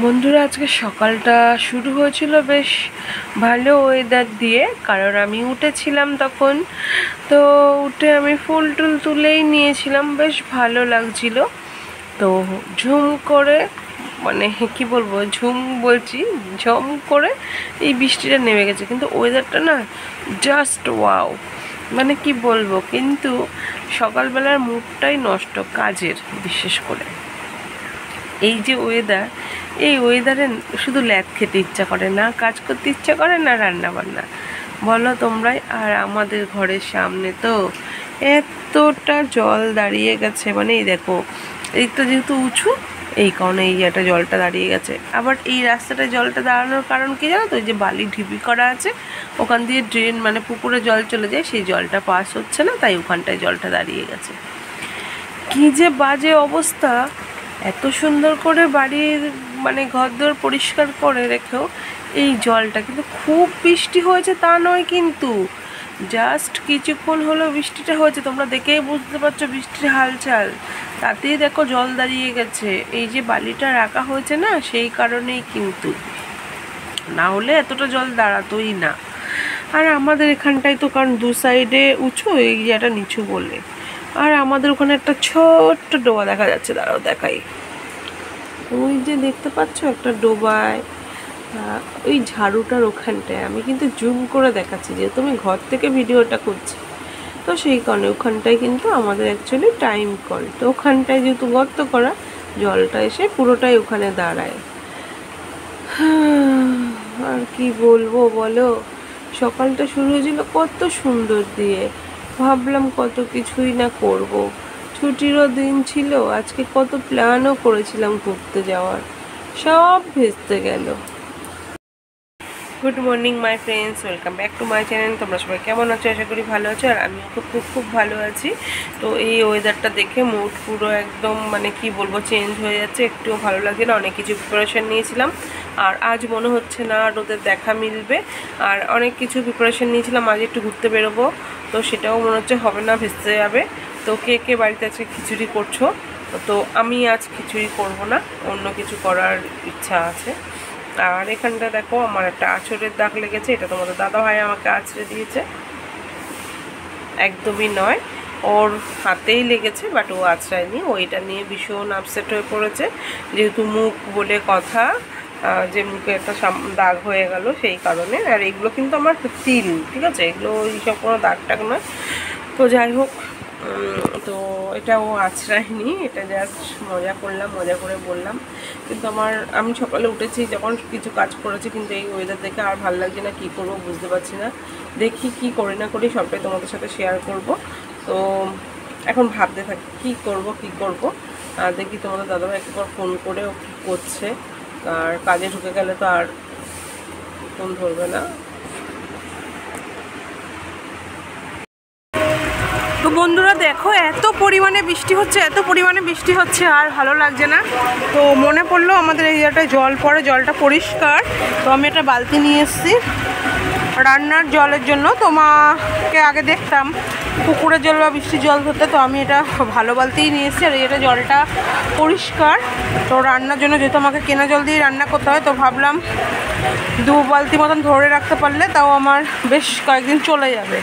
বন্ধুরা, আজকে সকালটা শুরু হয়েছিল বেশ ভালো ওয়েদার দিয়ে, কারণ আমি উঠেছিলাম তখন। তো উঠে আমি ফুল টুল তুলেই নিয়েছিলাম, বেশ ভালো লাগছিল। তো ঝুম করে, মানে কি বলবো, ঝুম করে এই বৃষ্টিটা নেমে গেছে, কিন্তু ওয়েদারটা না জাস্ট ওয়াও, মানে কি বলবো। কিন্তু সকালবেলার মুডটাই নষ্ট কাজের, বিশেষ করে এই যে ওয়েদার, এই ওয়েদারে শুধু ল্যাদ খেতে ইচ্ছা করে, না কাজ করতে ইচ্ছা করে, না রান্না বান্না, বলো তোমরাই। আর আমাদের ঘরের সামনে তো এতটা জল দাঁড়িয়ে গেছে, মানে এই দেখো, এই তো যেহেতু উঁচু, এই কারণে এই একটা জলটা দাঁড়িয়ে গেছে। আবার এই রাস্তাটায় জলটা দাঁড়ানোর কারণ কি জানো তো, যে বালি ঢিপি করা আছে, ওখান দিয়ে ড্রেন মানে পুকুরে জল চলে যায়, সেই জলটা পাস হচ্ছে না, তাই ওখানটায় জলটা দাঁড়িয়ে গেছে। কি যে বাজে অবস্থা! এত সুন্দর করে বাড়ির মানে ঘরদোর পরিষ্কার করে রেখেও এই জলটা, কিন্তু খুব বৃষ্টি হয়েছে তা নয়, কিন্তু জাস্ট কিছুক্ষণ হলো বৃষ্টিটা হয়েছে, তোমরা দেখেই বুঝতে পারছো বৃষ্টির হালচাল, তাতেই দেখো জল দাঁড়িয়ে গেছে। এই যে বালিটা রাখা হয়েছে না, সেই কারণেই, কিন্তু না হলে এতটা জল দাঁড়াতোই না। আর আমাদের এখানটায় তো, কারণ দু সাইডে উঁচু, এই জায়গাটা নিচু বলে। আর আমাদের ওখানে একটা ছোট্ট ডোবা দেখা যাচ্ছে, দাঁড়াও দেখাই। ওই যে দেখতে পাচ্ছ একটা ডোবায়, ওই ঝাড়ুটার ওখানটায়, আমি কিন্তু জুম করে দেখাচ্ছি, যেহেতু আমি ঘর থেকে ভিডিওটা করছি, তো সেই কারণে ওখানটায় কিন্তু আমাদের অ্যাকচুয়ালি টাইম কল, তো ওখানটায় যেহেতু গর্ত করা, জলটা এসে পুরোটাই ওখানে দাঁড়ায়। আর কি বলবো বলো, সকালটা শুরু হয়েছিল কত সুন্দর দিয়ে, ভাবলাম কত কিছুই না করব, ছুটিরও দিন ছিল, আজকে কত প্ল্যানও করেছিলাম ঘুরতে যাওয়ার, সব ভেস্তে গেল। Good morning my friends, welcome back to my channel. তোমরা সবাই কেমন আছো? আশা করি ভালো আছো, আর আমিও খুব ভালো আছি। তো এই ওয়েদারটা দেখে মুড পুরো একদম, মানে কি বলবো, চেঞ্জ হয়ে যাচ্ছে, একটুও ভালো লাগছে না। অনেক কিছু প্রিপারেশান নিয়েছিলাম, আর আজ মনে হচ্ছে না রোদের দেখা মিলবে। আর অনেক কিছু প্রিপারেশান নিয়েছিলাম, আজ একটু ঘুরতে বেরোবো, তো সেটাও মনে হচ্ছে হবে না, ভেস্তে যাবে। তো কে কে বাড়িতে আজকে খিচুড়ি করছো? তো আমি আজ খিচুড়ি করব না, অন্য কিছু করার ইচ্ছা আছে। আর এখানটা দেখো, আমার একটা আঁচড়ের দাগ লেগেছে, এটা তোমাদের দাদাভাই আমাকে আঁচড়ে দিয়েছে, একদমই নয়, ওর হাতেই লেগেছে, বাট ও আঁচড়ায়নি। ওইটা নিয়ে ভীষণ আপসেট হয়ে পড়েছে, যেহেতু মুখ বলে কথা, যে মুখে একটা দাগ হয়ে গেল, সেই কারণে। আর এগুলো কিন্তু আমার তিল, ঠিক আছে, এগুলো এইসব কোনো দাগ টাগ নয়। তো যাই হোক, তো এটা ও আঁচড়ায়নি, এটা জাস্ট মজা করলাম, মজা করে বললাম। কিন্তু আমি সকালে উঠেছি, যখন কিছু কাজ করেছি, কিন্তু এই ওয়েদার দেখে আর ভালো লাগছে না, কী করবো বুঝতে পারছি না। দেখি কি করি না করি, সবটাই তোমাদের সাথে শেয়ার করব। তো এখন ভাবতে থাকি কী করব। দেখি তোমাদের দাদাভাই একবার ফোন করে ও কী করছে, আর কাজে ঢুকে গেলে তো আর ফোন ধরবে না। তো বন্ধুরা দেখো, এত পরিমাণে বৃষ্টি হচ্ছে আর ভালো লাগছে না। তো মনে পড়লো আমাদের এই জায়গাটায় জল পড়ে, জলটা পরিষ্কার, তো আমি একটা বালতি নিয়ে এসেছি রান্নার জলের জন্য। তোমাকে আগে দেখতাম পুকুরের জল বা বৃষ্টির জল ধরতে, তো আমি এটা ভালো বালতিই নিয়ে এসেছি, আর এটা জলটা পরিষ্কার। তো রান্নার জন্য, যেহেতু আমাকে কেনা জল দিয়ে রান্না করতে হয়, তো ভাবলাম 2 বালতি মতন ধরে রাখতে পারলে তাও আমার বেশ কয়েকদিন চলে যাবে।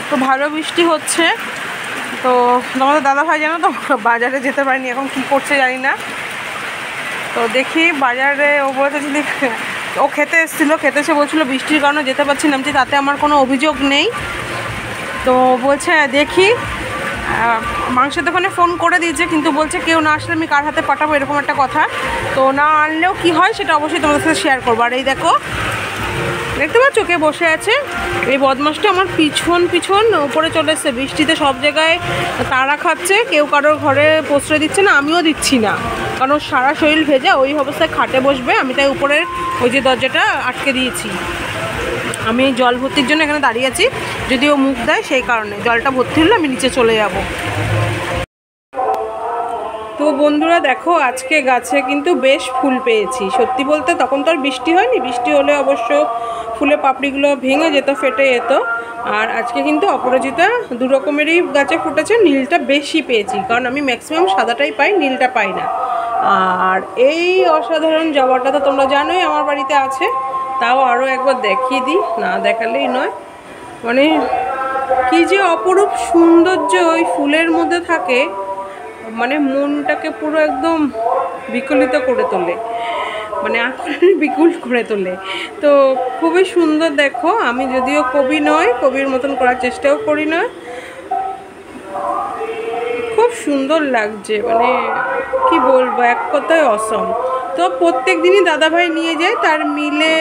তো ভালো বৃষ্টি হচ্ছে। তো তোমাদের দাদাভাই জানো তো বাজারে যেতে পারিনি, এখন কি করছে জানি না। তো দেখি বাজারে, ও বলেছে যদি, ও খেতে এসে বলছিলো বৃষ্টির কারণে যেতে পারছি না, তাতে আমার কোনো অভিযোগ নেই। তো বলছে দেখি, মাংসের দোকানে ফোন করে দিয়েছে, কিন্তু বলছে কেউ না আসলে আমি কার হাতে পাঠাবো, এরকম একটা কথা। তো না আনলেও কি হয় সেটা অবশ্যই তোমাদের সাথে শেয়ার করবো। আর এই দেখো, দেখতে পাচ্ছ কে বসে আছে? এই বদমাসটা আমার পিছন উপরে চলে এসছে, বৃষ্টিতে সব জায়গায় তাড়া খাচ্ছে, কেউ কারোর ঘরে প্রশ্রয় দিচ্ছে না, আমিও দিচ্ছি না, কারণ সারা শরীর ভেজা। ওই অবস্থায় খাটে বসবে, আমি তাই উপরের ওই যে দরজাটা আটকে দিয়েছি। আমি জল ভর্তির জন্য এখানে দাঁড়িয়ে আছি, যদি ও মুখ দেয় সেই কারণে। জলটা ভর্তি হলে আমি নিচে চলে যাব। তো বন্ধুরা দেখো, আজকে গাছে কিন্তু বেশ ফুল পেয়েছি। সত্যি বলতে তখন তো আর বৃষ্টি হয়নি, বৃষ্টি হলে অবশ্য ফুলের পাপড়িগুলো ভেঙে যেত, ফেটে যেত। আর আজকে কিন্তু অপরাজিতা 2 রকমেরই গাছে ফুটেছে, নীলটা বেশি পেয়েছি, কারণ আমি ম্যাক্সিমাম সাদাটাই পাই, নীলটা পাই না। আর এই অসাধারণ জবাটা তো তোমরা জানোই আমার বাড়িতে আছে, তাও আরও একবার দেখিয়ে দিই, না দেখালেই নয়। মানে কি যে অপরূপ সৌন্দর্য ওই ফুলের মধ্যে থাকে, মানে মনটাকে পুরো একদম বিকলিত করে তোলে, মানে আকুল বিকুল করে তোলে। তো খুবই সুন্দর দেখো, আমি যদিও কবি নয়, কবির মতন করার চেষ্টাও করি না, খুব সুন্দর লাগছে, মানে কি বলবো, এক কথায় অসম। তো প্রত্যেক দিনই দাদাভাই নিয়ে যায়, তার মিলে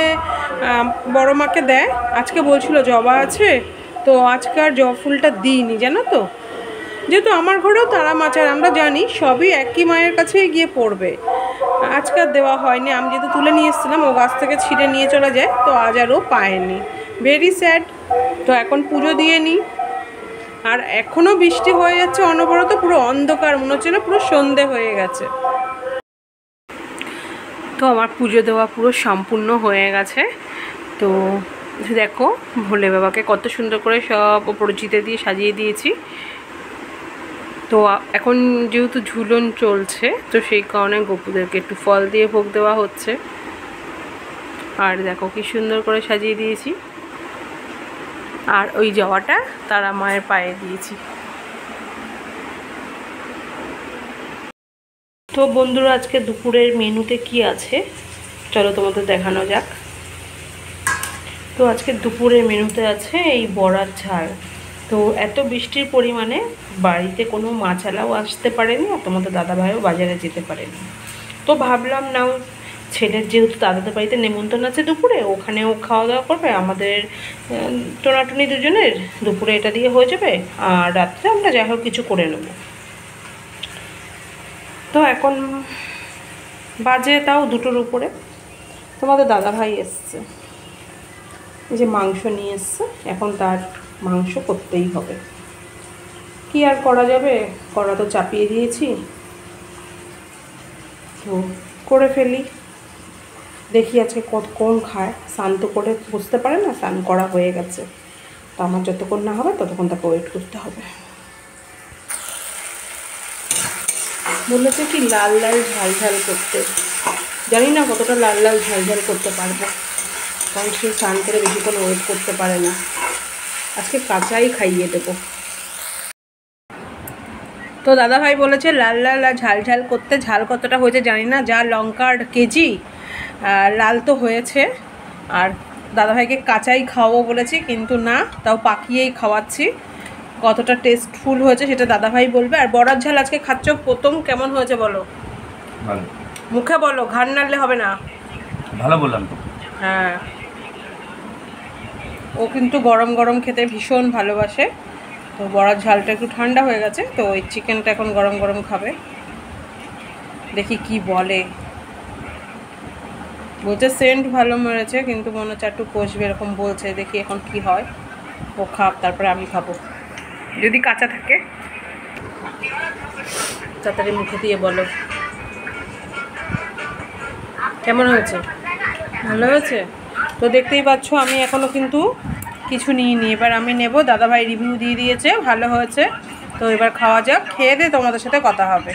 বড় মাকে দেয়। আজকে বলছিল জবা আছে, তো আজকে আর জবা ফুলটা দিইনি জানো তো, যেহেতু আমার ঘরেও তারা মাছ আর আমরা জানি সবই একই মায়ের কাছেই গিয়ে পড়বে, আজকে আর দেওয়া হয়নি। আমি যেহেতু তুলে নিয়ে এসেছিলাম, ও গাছ থেকে ছিঁড়ে নিয়ে চলে যায়, তো আজ আরও পায়নি, ভেরি স্যাড। তো এখন পুজো দিয়ে নিই। আর এখনও বৃষ্টি হয়ে যাচ্ছে অনবরত, পুরো অন্ধকার, মনে হচ্ছে না পুরো সন্ধে হয়ে গেছে। তো আমার পুজো দেওয়া পুরো সম্পূর্ণ হয়ে গেছে। তো দেখো ভোলে বাবাকে কত সুন্দর করে সব অপরিচিত দিয়ে সাজিয়ে দিয়েছি। তো এখন যেহেতু ঝুলন চলছে, তো সেই কারণে গপুদেরকে একটু ফল দিয়ে ভোগ দেওয়া হচ্ছে। আর দেখো কি সুন্দর করে সাজিয়ে দিয়েছি। আর ওই জবাটা তারা মায়ের পায়ে দিয়েছি। তো বন্ধুরা, আজকে দুপুরের মেনুতে কি আছে চলো তোমাদের দেখানো যাক। তো আজকে দুপুরের মেনুতে আছে এই বড়ার ঝাল। তো এত বৃষ্টির পরিমাণে বাড়িতে কোনো মাছালাও আসতে পারেনি, আর তোমাদের দাদাভাইও বাজারে যেতে পারেনি। তো ভাবলাম নাও, ছেলের যেহেতু দাদাদের বাড়িতে নেমন্তন্ন আছে দুপুরে, ওখানেও খাওয়া দাওয়া করবে, আমাদের টোনাটুনি দুজনের দুপুরে এটা দিয়ে হয়ে যাবে, আর রাত্রে আমরা যাই হোক কিছু করে নেব। তো এখন বাজে তাও 2টোর উপরে। তোমাদের দাদাভাই এসছে, এই যে মাংস নিয়ে এসছে, এখন তার মাংস করতেই হবে, কি আর করা যাবে, করা তো চাপিয়ে দিয়েছি, তো করে ফেলি। দেখি আজকে কোন খায়, স্নান তো করে বুঝতে পারে না, স্নান করা হয়ে গেছে, তো আমার যতক্ষণ না হবে ততক্ষণ তাকে ওয়েট করতে হবে। বলেছে কি লাল লাল ঝাল ঝাল করতে, জানি না কতটা লাল লাল ঝাল ঝাল করতে পারবো, কারণ সে স্নান করে বেশিক্ষণ ওয়েট করতে পারে না। আজকে কাঁচাই খাইয়ে দেবো। তো দাদাভাই বলেছে লাল লাল আর ঝাল ঝাল করতে, ঝাল কতটা হয়েছে জানি না, যা লঙ্কার কেজি লাল তো হয়েছে। আর দাদাভাইকে কাঁচাই খাওয়াবো বলেছি, কিন্তু না, তাও পাকিয়েই খাওয়াচ্ছি। কতটা টেস্টফুল হয়েছে সেটা দাদাভাই বলবে। আর বড়ার ঝাল আজকে খাচ্ছ প্রথম, কেমন হয়েছে বলো? ভালো, মুখে বলো, ঘাড় নাড়লে হবে না। ভালো বললাম তো। হ্যাঁ, ও কিন্তু গরম গরম খেতে ভীষণ ভালোবাসে। তো বড়ার ঝালটা একটু ঠান্ডা হয়ে গেছে, তো ওই চিকেনটা এখন গরম গরম খাবে। দেখি কি বলে, বলছে সেন্ট ভালো মেরেছে, কিন্তু মনে হচ্ছে একটু কষবে এরকম বলছে। দেখি এখন কি হয়, ও খাক, তারপরে আমি খাবো। যদি কাঁচা থাকে তাড়াতাড়ি মুখে দিয়ে বলো কেমন হয়েছে। ভালো হয়েছে? তো দেখতেই পাচ্ছ আমি এখনও কিন্তু কিছু নিইনি, এবার আমি নেব। দাদাভাই রিভিউ দিয়ে দিয়েছে ভালো হয়েছে, তো এবার খাওয়া যাক, খেয়ে দিয়ে তোমাদের সাথে কথা হবে।